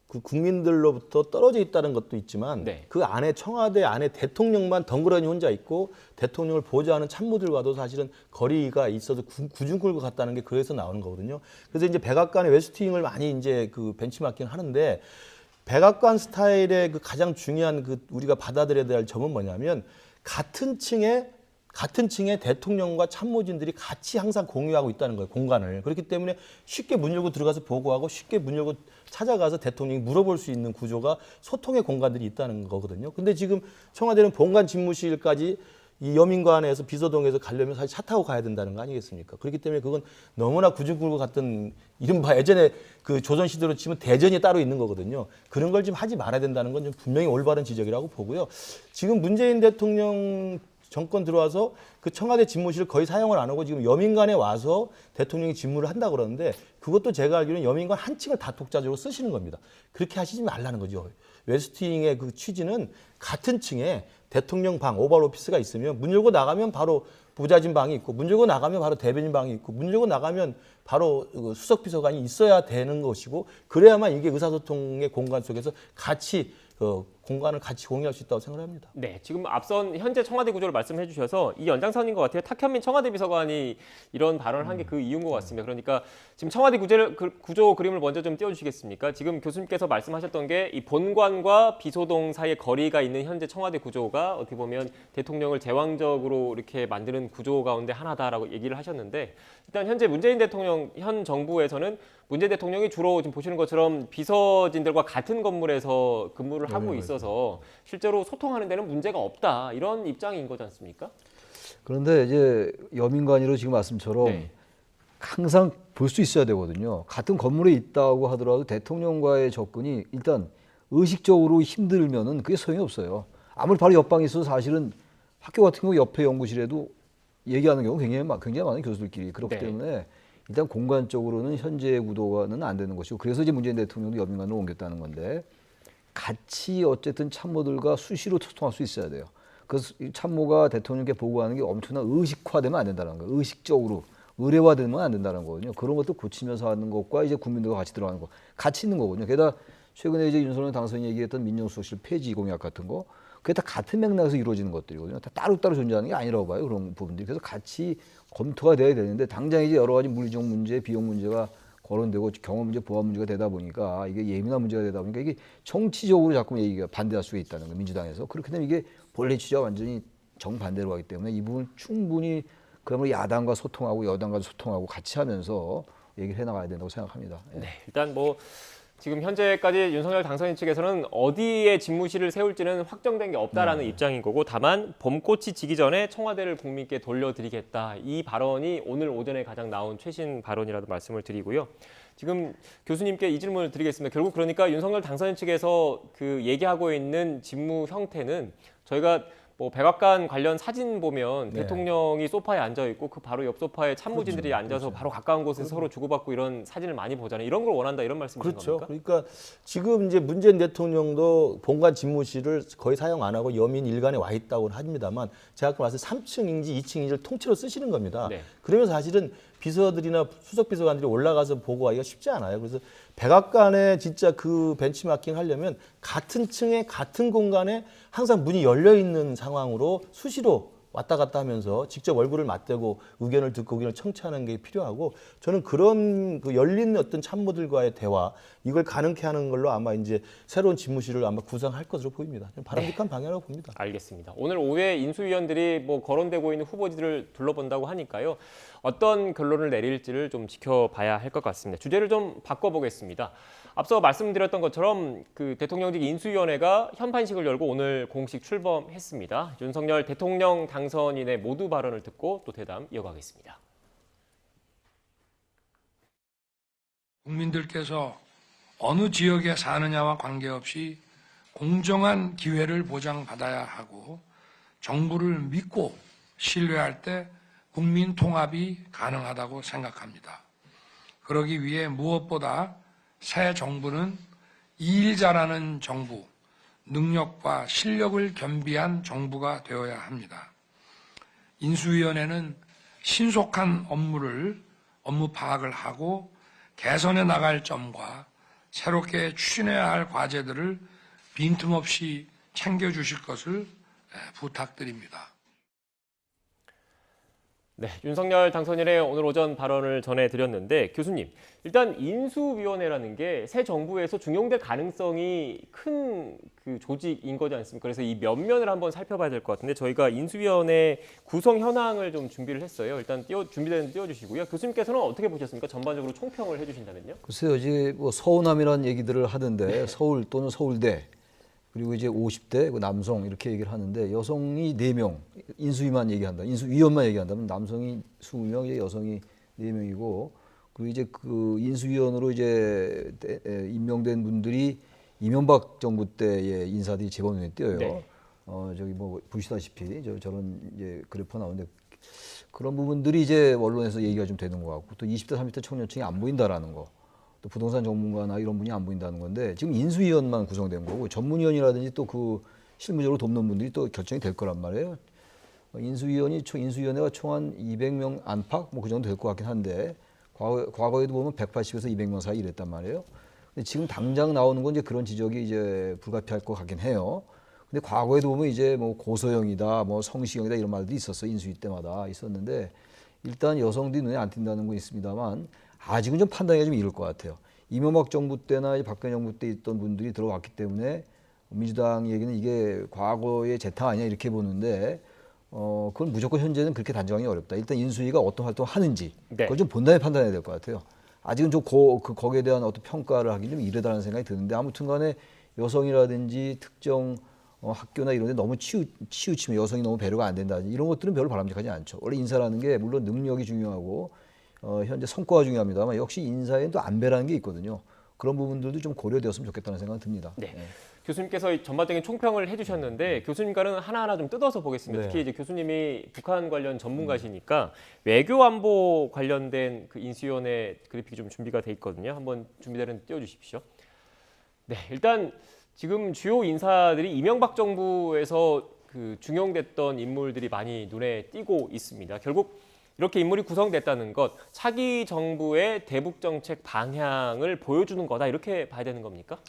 그 국민들로부터 떨어져 있다는 것도 있지만 네. 그 안에 청와대 안에 대통령만 덩그러니 혼자 있고 대통령을 보좌하는 참모들과도 사실은 거리가 있어서 구중 끌고 갔다는 게 그래서 나오는 거거든요. 그래서 이제 백악관의 웨스트윙을 많이 이제 그 벤치마킹 하는데 백악관 스타일의 그 가장 중요한 그 우리가 받아들여야 될 점은 뭐냐면 같은 층에 대통령과 참모진들이 같이 항상 공유하고 있다는 거예요, 공간을. 그렇기 때문에 쉽게 문 열고 들어가서 보고하고 쉽게 문 열고 찾아가서 대통령이 물어볼 수 있는 구조가 소통의 공간들이 있다는 거거든요. 근데 지금 청와대는 본관 집무실까지 이 여민관에서 비서동에서 가려면 사실 차 타고 가야 된다는 거 아니겠습니까? 그렇기 때문에 그건 너무나 구중굴과 같은 이른바 예전에 그 조선시대로 치면 대전이 따로 있는 거거든요. 그런 걸 좀 하지 말아야 된다는 건 좀 분명히 올바른 지적이라고 보고요. 지금 문재인 대통령 정권 들어와서 그 청와대 집무실을 거의 사용을 안 하고 지금 여민관에 와서 대통령이 집무를 한다고 그러는데 그것도 제가 알기로는 여민관 한 층을 다 독자적으로 쓰시는 겁니다. 그렇게 하시지 말라는 거죠. 웨스팅의 그 취지는 같은 층에 대통령 방, 오발 오피스가 있으면 문 열고 나가면 바로 부자진 방이 있고 문 열고 나가면 바로 대변인 방이 있고 문 열고 나가면 바로 수석 비서관이 있어야 되는 것이고 그래야만 이게 의사소통의 공간 속에서 같이 공간을 같이 공유할 수 있다고 생각합니다. 네, 지금 앞선 현재 청와대 구조를 말씀해 주셔서 이 연장선인 것 같아요. 탁현민 청와대 비서관이 이런 발언을 한 게 그 이유인 것 같습니다. 그러니까 지금 청와대 구조 그림을 먼저 좀 띄워주시겠습니까? 지금 교수님께서 말씀하셨던 게 이 본관과 비서동 사이에 거리가 있는 현재 청와대 구조가 어떻게 보면 대통령을 제왕적으로 이렇게 만드는 구조 가운데 하나다라고 얘기를 하셨는데 일단 현재 문재인 대통령 현 정부에서는 문재인 대통령이 주로 지금 보시는 것처럼 비서진들과 같은 건물에서 근무를 하고 있어서 실제로 소통하는 데는 문제가 없다 이런 입장인 거지 않습니까? 그런데 이제 여민관이로 지금 말씀처럼 네. 항상 볼 수 있어야 되거든요. 같은 건물에 있다고 하더라도 대통령과의 접근이 일단 의식적으로 힘들면은 그게 소용이 없어요. 아무리 바로 옆방에 있어도 사실은 학교 같은 거 옆에 연구실에도 얘기하는 경우 굉장히 많은 교수들끼리 그렇기 네. 때문에 일단 공간적으로는 현재 구도가는 안 되는 것이고 그래서 이제 문재인 대통령도 여민관으로 옮겼다는 건데 같이 어쨌든 참모들과 수시로 소통할 수 있어야 돼요. 그래서 이 참모가 대통령께 보고하는 게 엄청난 의식화되면 안 된다는 거예요. 의식적으로 의례화되면 안 된다는 거거든요. 그런 것도 고치면서 하는 것과 이제 국민들과 같이 들어가는 거 같이 있는 거거든요. 게다가 최근에 이제 윤석열 당선인이 얘기했던 민정수석실 폐지 공약 같은 거 그게 다 같은 맥락에서 이루어지는 것들이거든요. 다 따로따로 존재하는 게 아니라고 봐요. 그런 부분들이. 그래서 같이 검토가 돼야 되는데 당장 이제 여러 가지 물리적 문제, 비용 문제가 거론되고 경험 문제, 보안 문제가 되다 보니까 이게 예민한 문제가 되다 보니까 이게 정치적으로 자꾸 얘기가 반대할 수가 있다는 거예요. 민주당에서. 그렇게 되면 이게 본래 취지와 완전히 정반대로 가기 때문에 이 부분 충분히 그야말로 야당과 소통하고 여당과 소통하고 같이 하면서 얘기를 해나가야 된다고 생각합니다. 예. 네, 일단 뭐 지금 현재까지 윤석열 당선인 측에서는 어디에 집무실을 세울지는 확정된 게 없다라는 입장인 거고 다만 봄꽃이 지기 전에 청와대를 국민께 돌려드리겠다. 이 발언이 오늘 오전에 가장 나온 최신 발언이라도 말씀을 드리고요. 지금 교수님께 이 질문을 드리겠습니다. 결국 그러니까 윤석열 당선인 측에서 그 얘기하고 있는 집무 형태는 저희가 뭐 백악관 관련 사진 보면 네. 대통령이 소파에 앉아 있고 그 바로 옆 소파에 참모진들이 그렇죠. 앉아서 바로 가까운 곳에서 서로 주고받고 이런 사진을 많이 보잖아요. 이런 걸 원한다 이런 말씀이신 그렇죠. 겁니까? 그러니까 지금 이제 문재인 대통령도 본관 집무실을 거의 사용 안 하고 여민 일관에 와 있다고 합니다만 제가 아까 말씀 3층인지 2층인지를 통째로 쓰시는 겁니다. 네. 그러면 사실은 비서들이나 수석 비서관들이 올라가서 보고하기가 쉽지 않아요. 그래서 백악관에 진짜 그 벤치마킹 하려면 같은 층에 같은 공간에 항상 문이 열려 있는 상황으로 수시로 왔다 갔다 하면서 직접 얼굴을 맞대고 의견을 듣고 의견을 청취하는 게 필요하고 저는 그런 그 열린 어떤 참모들과의 대화 이걸 가능케 하는 걸로 아마 이제 새로운 집무실을 아마 구성할 것으로 보입니다. 바람직한 방향이라고 봅니다. 알겠습니다. 오늘 오후에 인수위원들이 뭐 거론되고 있는 후보지들을 둘러본다고 하니까요. 어떤 결론을 내릴지를 좀 지켜봐야 할 것 같습니다. 주제를 좀 바꿔보겠습니다. 앞서 말씀드렸던 것처럼 그 대통령직 인수위원회가 현판식을 열고 오늘 공식 출범했습니다. 윤석열 대통령 당선인의 모두 발언을 듣고 또 대담 이어가겠습니다. 국민들께서 어느 지역에 사느냐와 관계없이 공정한 기회를 보장받아야 하고 정부를 믿고 신뢰할 때 국민 통합이 가능하다고 생각합니다. 그러기 위해 무엇보다 새 정부는 일 잘하는 정부, 능력과 실력을 겸비한 정부가 되어야 합니다. 인수위원회는 신속한 업무 파악을 하고 개선해 나갈 점과 새롭게 추진해야 할 과제들을 빈틈없이 챙겨주실 것을 부탁드립니다. 네, 윤석열 당선인의 오늘 오전 발언을 전해드렸는데 교수님, 일단 인수위원회라는 게 새 정부에서 중용될 가능성이 큰 그 조직인 거지 않습니까? 그래서 이 면면을 한번 살펴봐야 될 것 같은데 저희가 인수위원회 구성 현황을 좀 준비를 했어요. 일단 준비되는 띄워주시고요. 교수님께서는 어떻게 보셨습니까? 전반적으로 총평을 해주신다면요. 글쎄요, 이제 뭐 서운함이라는 얘기들을 하던데 서울 또는 서울대 그리고 이제 50대 그 남성 이렇게 얘기를 하는데 여성이 4명, 인수위만 얘기한다. 인수위원만 얘기한다면 남성이 20명, 이제 여성이 4명이고 그리고 이제 그 인수위원으로 이제 임명된 분들이 이명박 정부 때의 인사들이 제법 눈에 띄어요. 네. 저기 뭐 보시다시피 저런 이제 그래프 나오는데 그런 부분들이 이제 언론에서 얘기가 좀 되는 것 같고 또 20대, 30대 청년층이 안 보인다라는 거. 또 부동산 전문가나 이런 분이 안 보인다는 건데 지금 인수위원만 구성된 거고 전문위원이라든지 또 그 실무적으로 돕는 분들이 또 결정이 될 거란 말이에요. 인수위원회가 총 한 200명 안팎 뭐 그 정도 될 것 같긴 한데 과거에도 보면 180에서 200명 사이 이랬단 말이에요. 근데 지금 당장 나오는 건 이제 그런 지적이 이제 불가피할 것 같긴 해요. 근데 과거에도 보면 이제 뭐 고소형이다, 뭐 성시형이다 이런 말도 있었어. 인수위 때마다 있었는데 일단 여성들이 눈에 안 띈다는 건 있습니다만 아직은 좀 판단이 좀 이를 것 같아요. 이명박 정부 때나 박근혜 정부 때 있던 분들이 들어왔기 때문에 민주당 얘기는 이게 과거의 재탕 아니냐 이렇게 보는데 그건 무조건 현재는 그렇게 단정하기 어렵다. 일단 인수위가 어떤 활동을 하는지 네. 그걸 좀 본 다음에 판단해야 될 것 같아요. 아직은 좀 거기에 대한 어떤 평가를 하기 좀 이르다는 생각이 드는데 아무튼 간에 여성이라든지 특정 학교나 이런 데 너무 치우치면 여성이 너무 배려가 안 된다든지 이런 것들은 별로 바람직하지 않죠. 원래 인사라는 게 물론 능력이 중요하고 현재 성과가 중요합니다만 역시 인사에는 또 안배라는 게 있거든요. 그런 부분들도 좀 고려되었으면 좋겠다는 생각이 듭니다. 네. 교수님께서 전반적인 총평을 해주셨는데 교수님과는 하나하나 좀 뜯어서 보겠습니다. 네. 특히 이제 교수님이 북한 관련 전문가시니까 외교 안보 관련된 그 인수위원회 그래픽이 좀 준비가 돼 있거든요. 한번 준비되는 띄워주십시오. 네, 일단 지금 주요 인사들이 이명박 정부에서 그 중용됐던 인물들이 많이 눈에 띄고 있습니다. 결국 이렇게 인물이 구성됐다는 것, 차기 정부의 대북 정책 방향을 보여주는 거다 이렇게 봐야 되는 겁니까?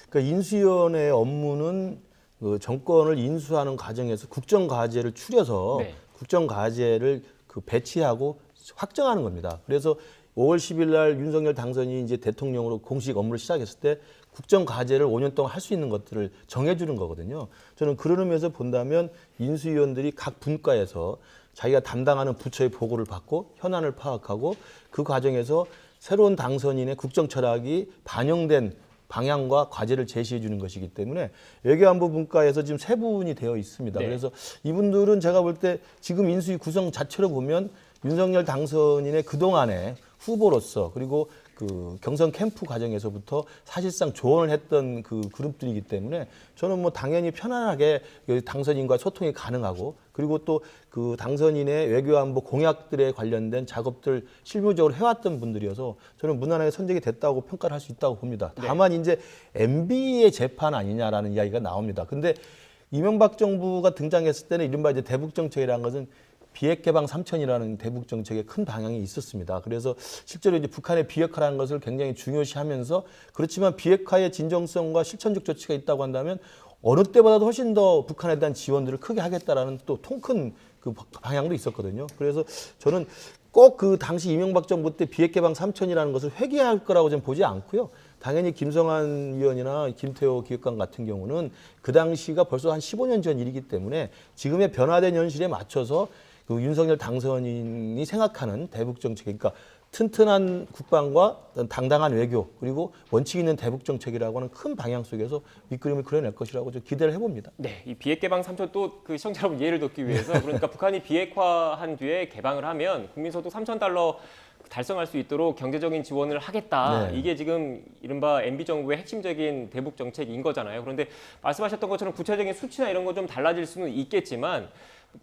그러니까 인수위원회의 업무는 그 정권을 인수하는 과정에서 국정과제를 추려서 네. 국정과제를 그 배치하고 확정하는 겁니다. 그래서 5월 10일 날 윤석열 당선인이 이제 대통령으로 공식 업무를 시작했을 때 국정과제를 5년 동안 할 수 있는 것들을 정해주는 거거든요. 저는 그런 의미에서 본다면 인수위원들이 각 분과에서 자기가 담당하는 부처의 보고를 받고 현안을 파악하고 그 과정에서 새로운 당선인의 국정 철학이 반영된 방향과 과제를 제시해 주는 것이기 때문에 외교안보 분과에서 지금 세 분이 되어 있습니다. 네. 그래서 이분들은 제가 볼 때 지금 인수위 구성 자체로 보면 윤석열 당선인의 그동안의 후보로서 그리고 그 경선 캠프 과정에서부터 사실상 조언을 했던 그 그룹들이기 때문에 저는 뭐 당연히 편안하게 당선인과 소통이 가능하고 그리고 또 그 당선인의 외교안보 공약들에 관련된 작업들 실무적으로 해왔던 분들이어서 저는 무난하게 선정이 됐다고 평가를 할 수 있다고 봅니다. 다만 이제 MB의 재판 아니냐라는 이야기가 나옵니다. 근데 이명박 정부가 등장했을 때는 이른바 이제 대북 정책이라는 것은 비핵 개방 3천이라는 대북 정책의 큰 방향이 있었습니다. 그래서 실제로 이제 북한의 비핵화라는 것을 굉장히 중요시하면서 그렇지만 비핵화의 진정성과 실천적 조치가 있다고 한다면 어느 때보다도 훨씬 더 북한에 대한 지원들을 크게 하겠다라는 또 통 큰 그 방향도 있었거든요. 그래서 저는 꼭 그 당시 이명박 정부 때 비핵 개방 3천이라는 것을 회귀할 거라고 저는 보지 않고요. 당연히 김성한 위원이나 김태호 기획관 같은 경우는 그 당시가 벌써 한 15년 전 일이기 때문에 지금의 변화된 현실에 맞춰서 그 윤석열 당선인이 생각하는 대북 정책, 그러니까 튼튼한 국방과 당당한 외교 그리고 원칙 있는 대북 정책이라고 하는 큰 방향 속에서 밑그림을 그려낼 것이라고 좀 기대를 해봅니다. 네, 이 비핵 개방 3천 또 그 시청자 여러분 이해를 돕기 위해서 그러니까 북한이 비핵화한 뒤에 개방을 하면 국민소득 $3,000 달성할 수 있도록 경제적인 지원을 하겠다. 네. 이게 지금 이른바 MB 정부의 핵심적인 대북 정책인 거잖아요. 그런데 말씀하셨던 것처럼 구체적인 수치나 이런 거 좀 달라질 수는 있겠지만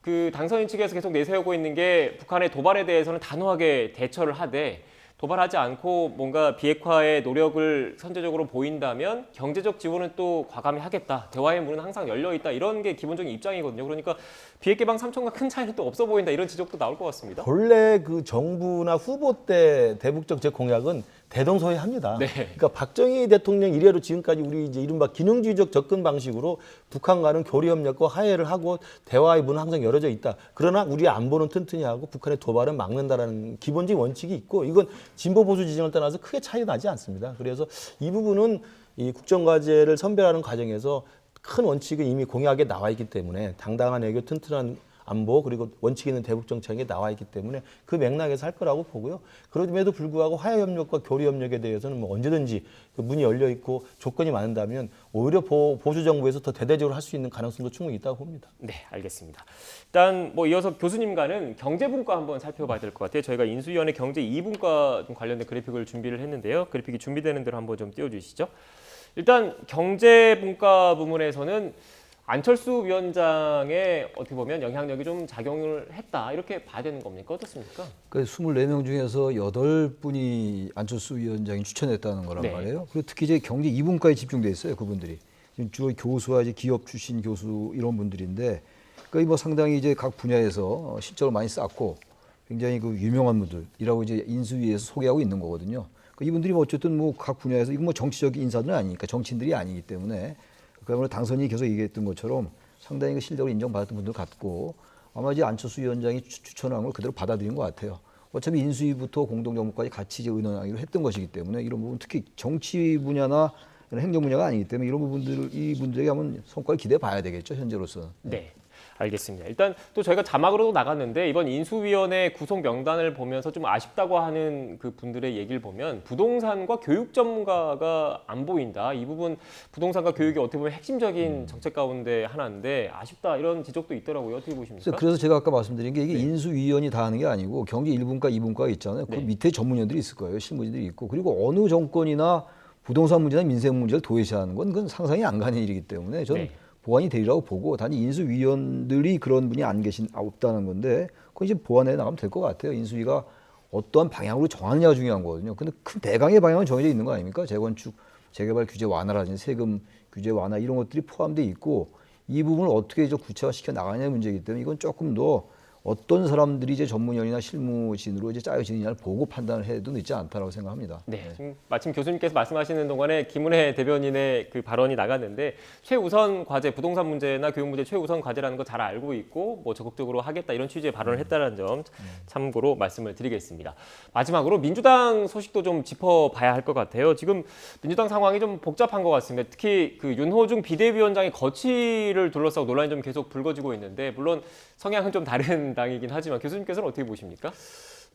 그 당선인 측에서 계속 내세우고 있는 게 북한의 도발에 대해서는 단호하게 대처를 하되 도발하지 않고 뭔가 비핵화의 노력을 선제적으로 보인다면 경제적 지원은 또 과감히 하겠다. 대화의 문은 항상 열려 있다. 이런 게 기본적인 입장이거든요. 그러니까 비핵 개방 3천과 큰 차이는 또 없어 보인다. 이런 지적도 나올 것 같습니다. 본래 그 정부나 후보 때 대북 정책 공약은 대동소이합니다. 네. 그러니까 박정희 대통령 이래로 지금까지 우리 이제 이른바 기능주의적 접근 방식으로 북한과는 교류 협력과 화해를 하고 대화의 문은 항상 열어져 있다. 그러나 우리 안보는 튼튼히 하고 북한의 도발은 막는다라는 기본적인 원칙이 있고 이건 진보 보수 지정을 떠나서 크게 차이 나지 않습니다. 그래서 이 부분은 이 국정과제를 선별하는 과정에서 큰 원칙은 이미 공약에 나와 있기 때문에 당당한 외교 튼튼한 안보 그리고 원칙 있는 대북 정책이 나와 있기 때문에 그 맥락에서 할 거라고 보고요. 그럼에도 불구하고 화해 협력과 교류 협력에 대해서는 뭐 언제든지 그 문이 열려 있고 조건이 많은다면 오히려 보수 정부에서 더 대대적으로 할 수 있는 가능성도 충분히 있다고 봅니다. 네, 알겠습니다. 일단 뭐 이어서 교수님과는 경제분과 한번 살펴봐야 될 것 같아요. 저희가 인수위원회 경제 2분과 좀 관련된 그래픽을 준비를 했는데요. 그래픽이 준비되는 대로 한번 좀 띄워주시죠. 일단 경제분과 부문에서는 안철수 위원장의 어떻게 보면 영향력이 좀 작용을 했다 이렇게 봐야 되는 겁니까? 어떻습니까? 그 24명 중에서 8분이 안철수 위원장이 추천했다는 거란 네. 말이에요. 그리고 특히 이제 경제 2분과에 집중돼 있어요, 그분들이. 지금 주로 교수와 이제 기업 출신 교수 이런 분들인데, 거의 뭐 상당히 이제 각 분야에서 실적을 많이 쌓고 굉장히 그 유명한 분들이라고 이제 인수위에서 소개하고 있는 거거든요. 이분들이 뭐 어쨌든 뭐 각 분야에서 이건 뭐 정치적인 인사들은 아니니까 정치인들이 아니기 때문에 그야말로 당선인이 계속 얘기했던 것처럼 상당히 그 실력을 인정받았던 분들 같고 아마 이제 안철수 위원장이 추천한 걸 그대로 받아들인 것 같아요. 어차피 인수위부터 공동정부까지 같이 이제 의논하기로 했던 것이기 때문에 이런 부분 특히 정치 분야나 이런 행정 분야가 아니기 때문에 이런 부분들 이 분들에게 한번 성과를 기대해 봐야 되겠죠, 현재로서는. 네. 알겠습니다. 일단 또 저희가 자막으로도 나갔는데 이번 인수위원회 구성 명단을 보면서 좀 아쉽다고 하는 그 분들의 얘기를 보면 부동산과 교육 전문가가 안 보인다. 이 부분 부동산과 교육이 어떻게 보면 핵심적인 정책 가운데 하나인데 아쉽다 이런 지적도 있더라고요. 어떻게 보십니까? 그래서 제가 아까 말씀드린 게 이게 인수위원이 다 하는 게 아니고 경제 1분과 2분과가 있잖아요. 그 네. 밑에 전문위원들이 있을 거예요. 실무진들이 있고 그리고 어느 정권이나 부동산 문제나 민생 문제를 도외시하는 건 그건 상상이 안 가는 일이기 때문에 저는 네. 보완이 되리라고 보고 단지 인수위원들이 그런 분이 안 계신 없다는 건데 그건 이제 보완해 나가면 될 것 같아요. 인수위가 어떠한 방향으로 정하느냐가 중요한 거거든요. 근데 큰 대강의 방향은 정해져 있는 거 아닙니까? 재건축, 재개발 규제 완화라든지 세금 규제 완화 이런 것들이 포함되어 있고 이 부분을 어떻게 이제 구체화시켜 나가냐의 문제이기 때문에 이건 조금 더 어떤 사람들이 이제 전문위원이나 실무진으로 이제 짜여지느냐를 보고 판단을 해도 늦지 않다라고 생각합니다. 네, 지금 마침 교수님께서 말씀하시는 동안에 김은혜 대변인의 그 발언이 나갔는데 최우선 과제, 부동산 문제나 교육 문제 최우선 과제라는 거 잘 알고 있고 뭐 적극적으로 하겠다 이런 취지의 발언을 했다는 점 참고로 말씀을 드리겠습니다. 마지막으로 민주당 소식도 좀 짚어봐야 할 것 같아요. 지금 민주당 상황이 좀 복잡한 것 같습니다. 특히 그 윤호중 비대위원장의 거취를 둘러싸고 논란이 좀 계속 불거지고 있는데 물론 성향은 좀 다른 당이긴 하지만 교수님께서는 어떻게 보십니까?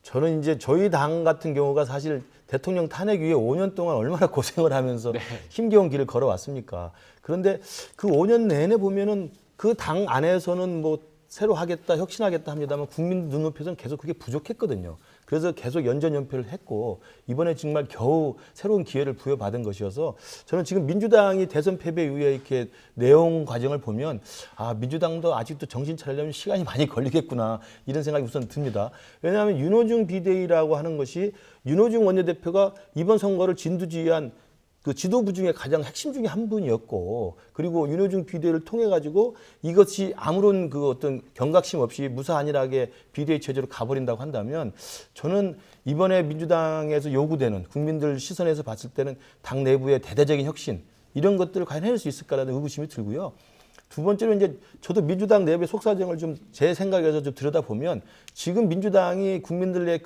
저는 이제 저희 당 같은 경우가 사실 대통령 탄핵 위에 5년 동안 얼마나 고생을 하면서 힘겨운 길을 걸어왔습니까? 그런데 그 5년 내내 보면은 그 당 안에서는 뭐 새로 하겠다, 혁신하겠다 합니다만 국민 눈높이에서는 계속 그게 부족했거든요. 그래서 계속 연전연패를 했고 이번에 정말 겨우 새로운 기회를 부여받은 것이어서 저는 지금 민주당이 대선 패배 이후에 이렇게 내용 과정을 보면 아 민주당도 아직도 정신 차리려면 시간이 많이 걸리겠구나 이런 생각이 우선 듭니다. 왜냐하면 윤호중 비대위라고 하는 것이 윤호중 원내대표가 이번 선거를 진두지휘한 그 지도부 중에 가장 핵심 중에 한 분이었고 그리고 윤호중 비대위를 통해 가지고 이것이 아무런 그 어떤 경각심 없이 무사안일하게 비대위 체제로 가버린다고 한다면 저는 이번에 민주당에서 요구되는 국민들 시선에서 봤을 때는 당 내부의 대대적인 혁신 이런 것들을 과연 해낼 수 있을까라는 의구심이 들고요. 두 번째로 이제 저도 민주당 내부의 속사정을 좀 제 생각에서 좀 들여다보면 지금 민주당이 국민들의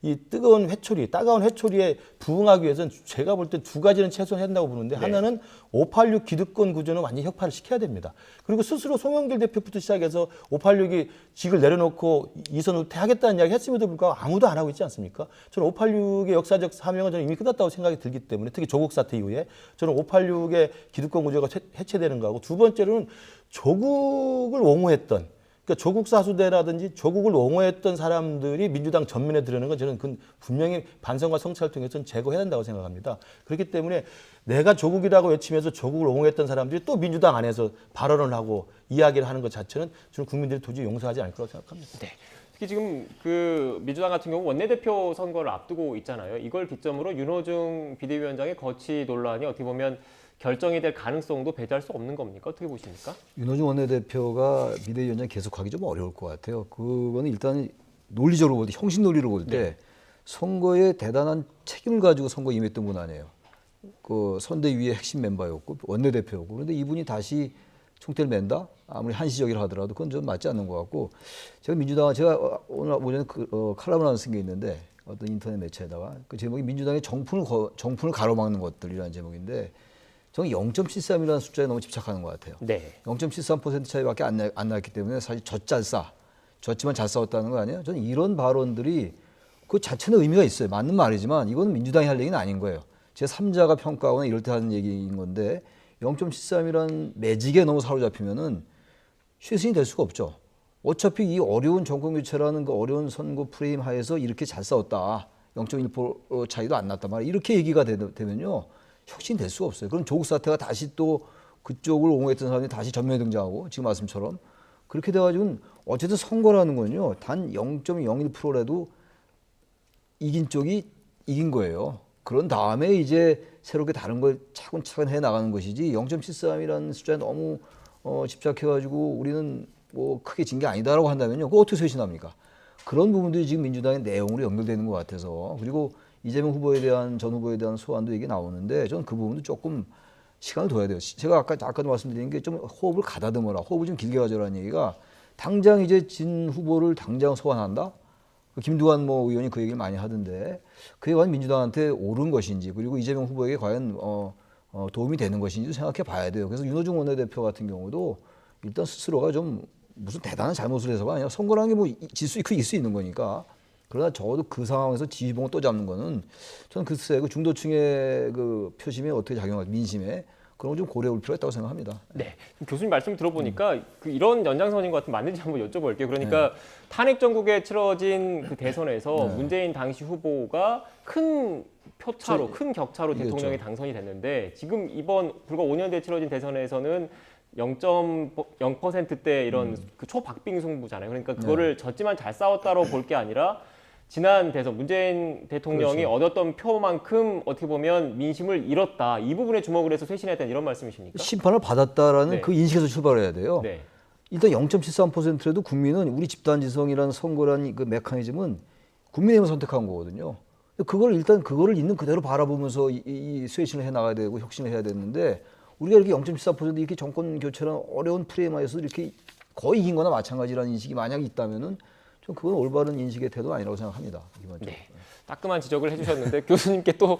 이 뜨거운 회초리, 따가운 회초리에 부응하기 위해서는 제가 볼 때 두 가지는 최소한 해야 된다고 보는데 하나는 586 기득권 구조는 완전히 혁파를 시켜야 됩니다. 그리고 스스로 송영길 대표부터 시작해서 586이 직을 내려놓고 이선 후퇴하겠다는 이야기 했음에도 불구하고 아무도 안 하고 있지 않습니까? 저는 586의 역사적 사명은 저는 이미 끝났다고 생각이 들기 때문에 특히 조국 사태 이후에 저는 586의 기득권 구조가 해체되는 거하고 두 번째로는 조국을 옹호했던 그러니까 조국 사수대라든지 조국을 옹호했던 사람들이 민주당 전면에 들어오는 건 저는 그 분명히 반성과 성찰을 통해서는 제거해야 된다고 생각합니다. 그렇기 때문에 내가 조국이라고 외치면서 조국을 옹호했던 사람들이 또 민주당 안에서 발언을 하고 이야기를 하는 것 자체는 저는 국민들이 도저히 용서하지 않을 거라고 생각합니다. 네. 특히 지금 그 민주당 같은 경우 원내대표 선거를 앞두고 있잖아요. 이걸 기점으로 윤호중 비대위원장의 거취 논란이 어떻게 보면 결정이 될 가능성도 배제할 수 없는 겁니까? 어떻게 보십니까? 윤호중 원내대표가 비대위원장 계속하기 좀 어려울 것 같아요. 그거는 일단 논리적으로 볼 때, 형식 논리로 볼 때 선거에 대단한 책임을 가지고 선거에 임했던 분 아니에요. 그 선대위의 핵심 멤버였고 원내대표였고 그런데 이분이 다시 총대를 맨다? 아무리 한시적이라 하더라도 그건 좀 맞지 않는 것 같고 제가 오늘 오전에 칼럼을 하나 쓴 게 있는데 어떤 인터넷 매체에다가 그 제목이 민주당의 정fun을 가로막는 것들이라는 제목인데 저는 0.73이라는 숫자에 너무 집착하는 것 같아요. 네. 0.73% 차이밖에 안 났기 때문에 사실 젖잘싸 졌지만 잘 싸웠다는 거 아니에요? 저는 이런 발언들이 그 자체는 의미가 있어요. 맞는 말이지만 이거는 민주당이 할 얘기는 아닌 거예요. 제3자가 평가하거나 이럴 때 하는 얘기인 건데 0.73이란 매직에 너무 사로잡히면은 쇄신이 될 수가 없죠. 어차피 이 어려운 정권 교체라는 그 어려운 선거 프레임 하에서 이렇게 잘 싸웠다. 0.1% 차이도 안 났단 말이에요. 이렇게 얘기가 되면요. 혁신이 될 수가 없어요. 그럼 조국 사태가 다시 또 그쪽을 옹호했던 사람이 다시 전면에 등장하고 지금 말씀처럼 그렇게 돼가지고는 어쨌든 선거라는 건요. 단 0.01%라도 이긴 쪽이 이긴 거예요. 그런 다음에 이제 새롭게 다른 걸 차근차근 해 나가는 것이지 0.73이라는 숫자에 너무 집착해가지고 우리는 뭐 크게 진 게 아니다라고 한다면요. 그거 어떻게 쇄신합니까? 그런 부분들이 지금 민주당의 내용으로 연결되는 것 같아서 그리고 이재명 후보에 대한 전 후보에 대한 소환도 얘기 나오는데 저는 그 부분도 조금 시간을 둬야 돼요. 제가 아까도 말씀드린 게 좀 호흡을 가다듬어라. 호흡을 좀 길게 가져라는 얘기가 당장 이제 진 후보를 당장 소환한다? 김두관 뭐 의원이 그 얘기를 많이 하던데 그게 과연 민주당한테 옳은 것인지 그리고 이재명 후보에게 과연 도움이 되는 것인지도 생각해 봐야 돼요. 그래서 윤호중 원내대표 같은 경우도 일단 스스로가 좀 무슨 대단한 잘못을 해서가 아니라 선거라는 게 뭐 질 수 있고 이길 수 있는 거니까 그러나 적어도 그 상황에서 지휘봉을 또 잡는 거는 저는 글쎄 그 중도층의 그 표심에 어떻게 작용할지 민심에 그런 걸 좀 고려해 볼 필요가 있다고 생각합니다. 네, 교수님 말씀 들어보니까 그 이런 연장선인 것 같으면 맞는지 한번 여쭤볼게요. 그러니까 탄핵 전국에 치러진 그 대선에서 문재인 당시 후보가 큰 표차로, 큰 격차로 대통령이 당선이 됐는데 지금 이번 불과 5년 뒤에 치러진 대선에서는 0.0%대 이런 그 초박빙 승부잖아요. 그러니까 그거를 졌지만 잘 싸웠다로 볼 게 아니라 지난 대선 문재인 대통령이 그렇죠. 얻었던 표만큼 어떻게 보면 민심을 잃었다. 이 부분에 주목을 해서 쇄신해야 된다 이런 말씀이십니까? 심판을 받았다라는 네. 그 인식에서 출발해야 돼요. 네. 일단 0.73%라도 국민은 우리 집단지성이라는 선거라는 그 메커니즘은 국민의힘을 선택한 거거든요. 그걸 일단 그거를 있는 그대로 바라보면서 이 쇄신을 해 나가야 되고 혁신을 해야 되는데 우리가 이렇게 0.74% 이렇게 정권 교체라는 어려운 프레임하에서 이렇게 거의 이긴 거나 마찬가지라는 인식이 만약 있다면은 좀 그건 올바른 인식의 태도는 아니라고 생각합니다. 네. 따끔한 지적을 해주셨는데 교수님께 또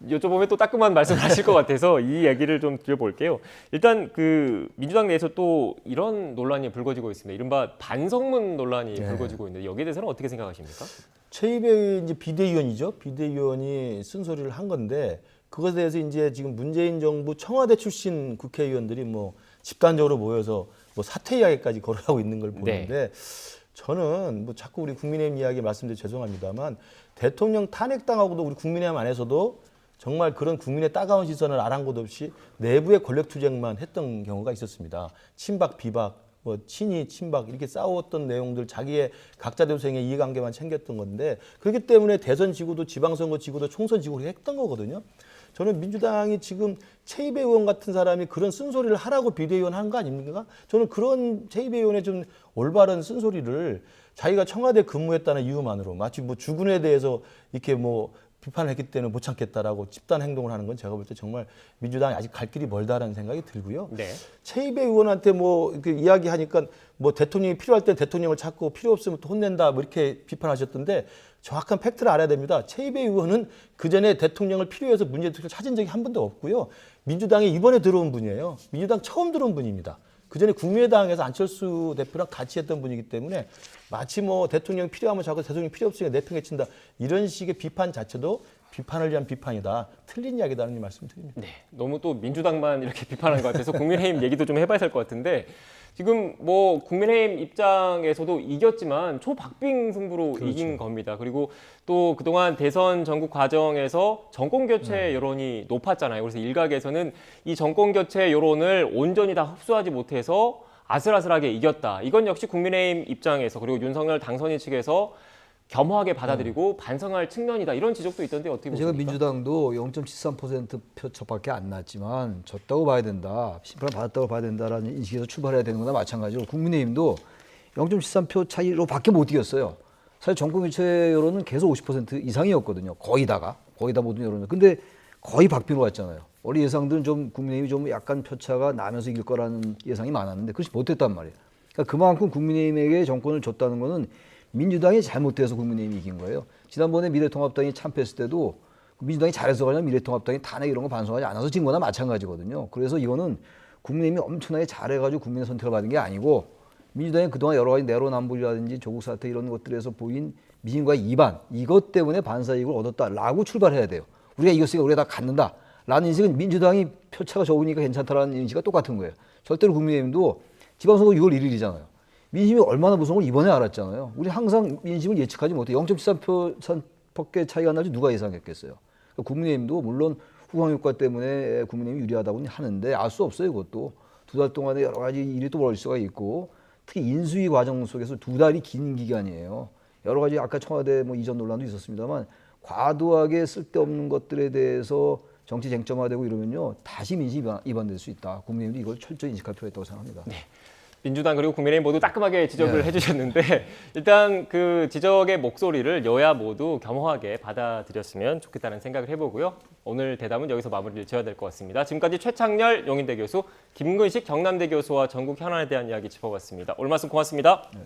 여쭤보면 또 따끔한 말씀을 하실 것 같아서 이 얘기를 좀 드려볼게요. 일단 그 민주당 내에서 또 이런 논란이 불거지고 있습니다. 이른바 반성문 논란이 불거지고 있는데 여기에 대해서는 어떻게 생각하십니까? 최입의 이제 비대위원이죠. 비대위원이 쓴소리를 한 건데 그것에 대해서 이제 지금 문재인 정부 청와대 출신 국회의원들이 뭐 집단적으로 모여서 뭐 사퇴 이야기까지 거론하고 있는 걸 보는데 저는 뭐 자꾸 우리 국민의힘 이야기 말씀드려 죄송합니다만 대통령 탄핵당하고도 우리 국민의힘 안에서도 정말 그런 국민의 따가운 시선을 아랑곳 없이 내부의 권력투쟁만 했던 경우가 있었습니다. 친박, 비박, 뭐 친이, 친박 이렇게 싸웠던 내용들 자기의 각자 대생의 이해관계만 챙겼던 건데 그렇기 때문에 대선 지구도 지방선거 지구도 총선 지구로 했던 거거든요. 저는 민주당이 지금 최입의 의원 같은 사람이 그런 쓴소리를 하라고 비대위원 한 거 아닙니까? 저는 그런 최입의 의원의 좀 올바른 쓴소리를 자기가 청와대 근무했다는 이유만으로 마치 뭐 주군에 대해서 이렇게 뭐 비판을 했기 때문에 못 참겠다라고 집단 행동을 하는 건 제가 볼 때 정말 민주당이 아직 갈 길이 멀다라는 생각이 들고요. 네. 최입의 의원한테 뭐 이렇게 이야기하니까 뭐 대통령이 필요할 때 대통령을 찾고 필요 없으면 또 혼낸다 뭐 이렇게 비판하셨던데 정확한 팩트를 알아야 됩니다. 최입의 의원은 그 전에 대통령을 필요해서 문재인 대통령을 찾은 적이 한 번도 없고요. 민주당에 이번에 들어온 분이에요. 민주당 처음 들어온 분입니다. 그 전에 국민의당에서 안철수 대표랑 같이 했던 분이기 때문에 마치 뭐 대통령이 필요하면 자꾸 대통령이 필요 없으니까 내팽개친다. 이런 식의 비판 자체도 비판을 위한 비판이다. 틀린 이야기다는 말씀 드립니다. 네, 너무 또 민주당만 이렇게 비판하는 것 같아서 국민의힘 얘기도 좀 해봐야 될 것 같은데 지금 뭐 국민의힘 입장에서도 이겼지만 초박빙 승부로 이긴 겁니다. 그리고 또 그동안 대선 전국 과정에서 정권 교체 여론이 높았잖아요. 그래서 일각에서는 이 정권 교체 여론을 온전히 다 흡수하지 못해서 아슬아슬하게 이겼다. 이건 역시 국민의힘 입장에서 그리고 윤석열 당선인 측에서 겸허하게 받아들이고 반성할 측면이다. 이런 지적도 있던데 어떻게 보십니까? 제가 민주당도 0.73% 표차밖에 안 났지만 졌다고 봐야 된다. 심판을 받았다고 봐야 된다라는 인식에서 출발해야 되는 거나 마찬가지로 국민의힘도 0.73표 차이로밖에 못 이겼어요. 사실 정권 교체 여론은 계속 50% 이상이었거든요. 거의 다 모든 여론은. 근데 거의 박빙으로 왔잖아요. 원래 예상들은 좀 국민의힘이 좀 약간 표차가 나면서 이길 거라는 예상이 많았는데 그렇지 못했단 말이에요. 그러니까 그만큼 국민의힘에게 정권을 줬다는 거는 민주당이 잘못돼서 국민의힘이 이긴 거예요. 지난번에 미래통합당이 참패했을 때도 민주당이 잘해서 그냥 미래통합당이 탄핵 이런 거 반성하지 않아서 진 거나 마찬가지거든요. 그래서 이거는 국민의힘이 엄청나게 잘해가지고 국민의 선택을 받은 게 아니고 민주당이 그동안 여러 가지 내로남불이라든지 조국 사태 이런 것들에서 보인 민심과의 이반, 이것 때문에 반사이익을 얻었다라고 출발해야 돼요. 우리가 이겼으니까 우리가 다 갖는다라는 인식은 민주당이 표차가 적으니까 괜찮다라는 인식과 똑같은 거예요. 절대로 국민의힘도 지방선거 6월 1일이잖아요. 민심이 얼마나 무서운 걸 이번에 알았잖아요. 우리 항상 민심을 예측하지 못해. 0.73% 차이가 날지 누가 예상했겠어요. 그러니까 국민의힘도 물론 후광 효과 때문에 국민의힘이 유리하다고는 하는데 알 수 없어요. 그것도. 2달 동안에 여러 가지 일이 또 벌어질 수가 있고 특히 인수위 과정 속에서 2달이 긴 기간이에요. 여러 가지 아까 청와대 뭐 이전 논란도 있었습니다만 과도하게 쓸데없는 것들에 대해서 정치 쟁점화되고 이러면요. 다시 민심 이반될 수 있다. 국민의힘도 이걸 철저히 인식할 필요가 있다고 생각합니다. 네. 민주당 그리고 국민의힘 모두 따끔하게 지적을 해주셨는데 일단 그 지적의 목소리를 여야 모두 겸허하게 받아들였으면 좋겠다는 생각을 해보고요. 오늘 대담은 여기서 마무리를 지어야 될 것 같습니다. 지금까지 최창렬 용인대 교수, 김근식 경남대 교수와 전국 현안에 대한 이야기 짚어봤습니다. 오늘 말씀 고맙습니다. 네.